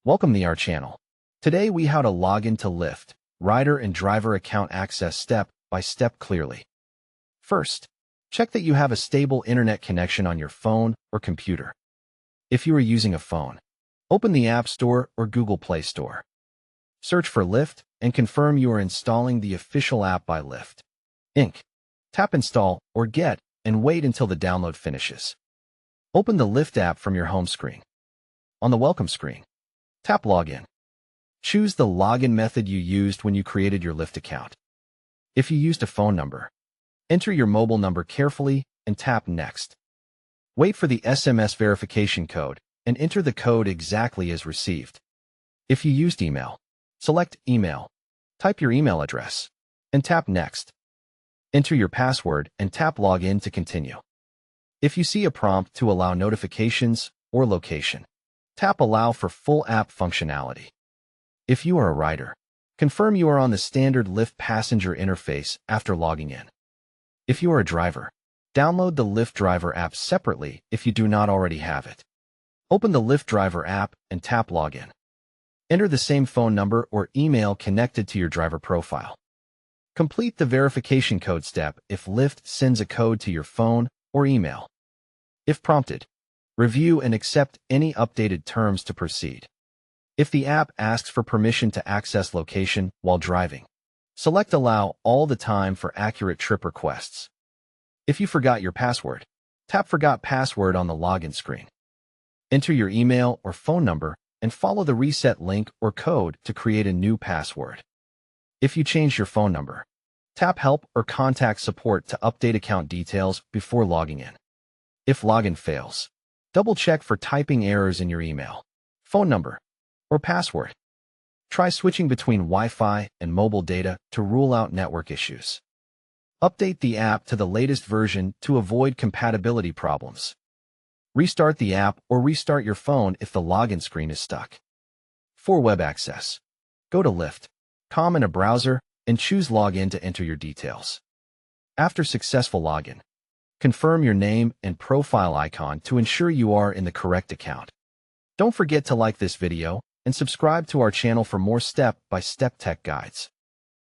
Welcome to our channel. Today we how to log into Lyft, rider and driver account access step by step clearly. First, check that you have a stable internet connection on your phone or computer. If you are using a phone, open the App Store or Google Play Store. Search for Lyft and confirm you are installing the official app by Lyft, Inc. Tap Install or Get and wait until the download finishes. Open the Lyft app from your home screen. On the welcome screen, tap Login. Choose the login method you used when you created your Lyft account. If you used a phone number, enter your mobile number carefully and tap Next. Wait for the SMS verification code and enter the code exactly as received. If you used email, select Email, type your email address, and tap Next. Enter your password and tap Login to continue. If you see a prompt to allow notifications or location, tap Allow for full app functionality. If you are a rider, confirm you are on the standard Lyft passenger interface after logging in. If you are a driver, download the Lyft driver app separately if you do not already have it. Open the Lyft driver app and tap Login. Enter the same phone number or email connected to your driver profile. Complete the verification code step if Lyft sends a code to your phone or email. If prompted, review and accept any updated terms to proceed. If the app asks for permission to access location while driving, select Allow all the time for accurate trip requests. If you forgot your password, tap Forgot Password on the login screen. Enter your email or phone number and follow the reset link or code to create a new password. If you change your phone number, tap Help or Contact Support to update account details before logging in. If login fails, double-check for typing errors in your email, phone number, or password. Try switching between Wi-Fi and mobile data to rule out network issues. Update the app to the latest version to avoid compatibility problems. Restart the app or restart your phone if the login screen is stuck. For web access, go to Lyft.com in a browser and choose Login to enter your details. After successful login, confirm your name and profile icon to ensure you are in the correct account. Don't forget to like this video and subscribe to our channel for more step-by-step tech guides.